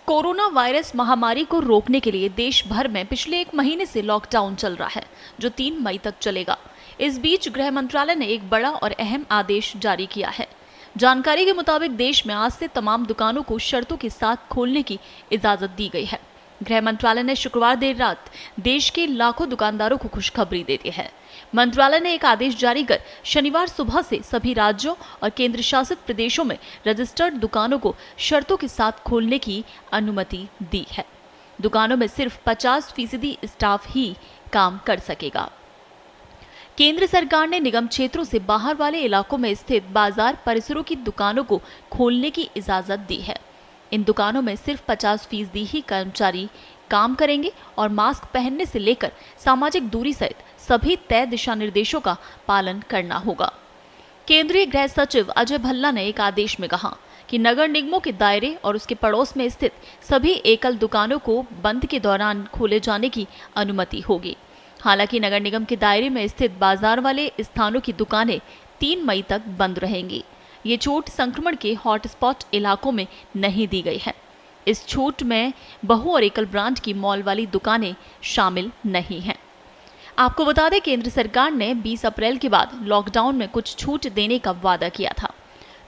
Corona virus महामारी को रोकने के लिए देश भर में पिछले 1 महीने से लॉकडाउन चल रहा है, जो 3 मई तक चलेगा। इस बीच गृह मंत्रालय ने एक बड़ा और अहम आदेश जारी किया है। जानकारी के मुताबिक देश में आज से तमाम दुकानों को शर्तों के साथ खोलने की इजाजत दी गई है। गृह मंत्रालय ने शुक्रवार देर रात देश के लाखों दुकानदारों को खुशखबरी दे दी है। मंत्रालय ने एक आदेश जारी कर शनिवार सुबह से सभी राज्यों और केंद्र शासित प्रदेशों में रजिस्टर्ड दुकानों को शर्तों के साथ खोलने की अनुमति दी है। दुकानों में सिर्फ 50% स्टाफ ही काम कर सकेगा। केंद्र सरकार ने निगम क्षेत्रों से बाहर वाले इलाकों में स्थित बाजार परिसरों की दुकानों को खोलने की इजाजत दी है। इन दुकानों में सिर्फ 50% ही कर्मचारी काम करेंगे और मास्क पहनने से लेकर सामाजिक दूरी सहित सभी तय दिशा निर्देशों का पालन करना होगा। केंद्रीय गृह सचिव अजय भल्ला ने एक आदेश में कहा कि नगर निगमों के दायरे और उसके पड़ोस में स्थित सभी एकल दुकानों को बंद के दौरान खोले जाने की अनुमति होगी। हालांकि नगर निगम के दायरे में स्थित बाजार वाले स्थानों की दुकानें 3 मई तक बंद रहेंगी। ये छूट संक्रमण के हॉटस्पॉट इलाकों में नहीं दी गई है। इस छूट में बहु और एकल ब्रांड की मॉल वाली दुकानें शामिल नहीं हैं। आपको बता दें, केंद्र सरकार ने 20 अप्रैल के बाद लॉकडाउन में कुछ छूट देने का वादा किया था।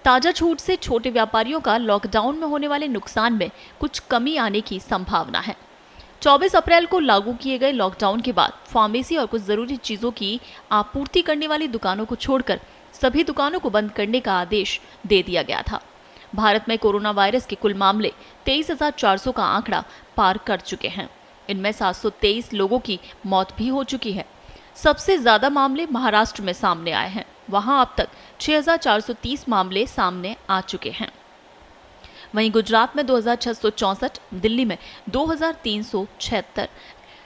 ताजा छूट से छोटे व्यापारियों का लॉकडाउन में होने वाले नुकसान में कुछ कमी आने की संभावना है। 24 अप्रैल को लागू किए गए लॉकडाउन के बाद फार्मेसी और कुछ जरूरी चीजों की आपूर्ति करने वाली दुकानों को छोड़कर सभी दुकानों को बंद करने का आदेश दे दिया गया था। भारत में कोरोना वायरस के कुल मामले 23,400 का आंकड़ा पार कर चुके हैं। इनमें 723 लोगों की मौत भी हो चुकी है। सबसे ज्यादा मामले महाराष्ट्र में सामने आए हैं। वहां अब तक 6,430 मामले सामने आ चुके हैं। वहीं गुजरात में 2,664, दिल्ली में 2,376,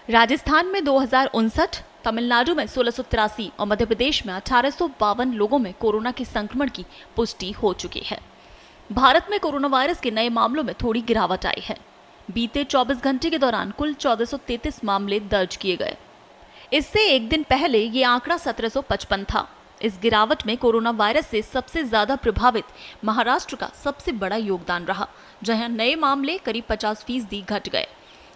राजस्थान में 2,059, तमिलनाडु में 1,683 और मध्य प्रदेश में 1,852 लोगों में कोरोना के संक्रमण की पुष्टि हो चुकी है। भारत में कोरोना वायरस के नए मामलों में थोड़ी गिरावट आई है। बीते 24 घंटे के दौरान कुल 1,433 मामले दर्ज किए गए। इससे एक दिन पहले ये आंकड़ा 1,755 था। इस गिरावट में कोरोना वायरस से सबसे ज्यादा प्रभावित महाराष्ट्र का सबसे बड़ा योगदान रहा, जहां नए मामले करीब 50% घट गए।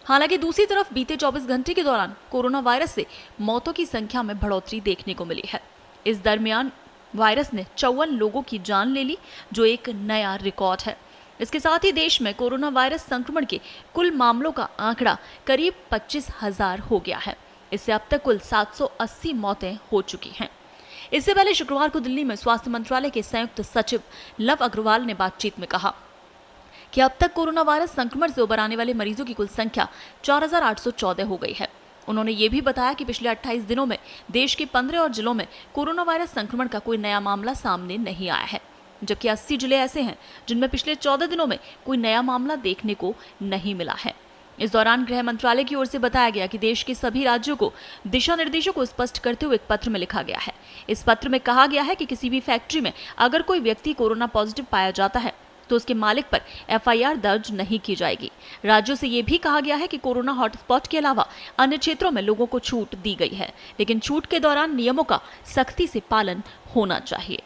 हालांकि दूसरी तरफ बीते 24 घंटे के दौरान कोरोना वायरस से मौतों की संख्या में बढ़ोतरी देखने को मिली है। इस दरमियान वायरस ने 54 लोगों की जान ले ली, जो एक नया रिकॉर्ड है। इसके साथ ही देश में कोरोना वायरस संक्रमण के कुल मामलों का आंकड़ा करीब 25,000 हो गया है। इससे अब तक कुल 780 मौतें हो चुकी हैं। इससे पहले शुक्रवार को दिल्ली में स्वास्थ्य मंत्रालय के संयुक्त सचिव लव अग्रवाल ने बातचीत में कहा कि अब तक कोरोना वायरस संक्रमण से उबर आने वाले मरीजों की कुल संख्या 4,814 हो गई है। उन्होंने ये भी बताया कि पिछले 28 दिनों में देश के 15 और जिलों में कोरोना वायरस संक्रमण का कोई नया मामला सामने नहीं आया है, जबकि 80 जिले ऐसे हैं जिनमें पिछले 14 दिनों में कोई नया मामला देखने को नहीं मिला है। इस दौरान गृह मंत्रालय की ओर से बताया गया कि देश के सभी राज्यों को दिशा निर्देशों को स्पष्ट करते हुए एक पत्र में लिखा गया है। इस पत्र में कहा गया है कि किसी भी फैक्ट्री में अगर कोई व्यक्ति कोरोना पॉजिटिव पाया जाता है तो उसके मालिक पर FIR दर्ज नहीं की जाएगी। राज्यों से ये भी कहा गया है कि कोरोना हॉटस्पॉट के अलावा अन्य क्षेत्रों में लोगों को छूट दी गई है, लेकिन छूट के दौरान नियमों का सख्ती से पालन होना चाहिए।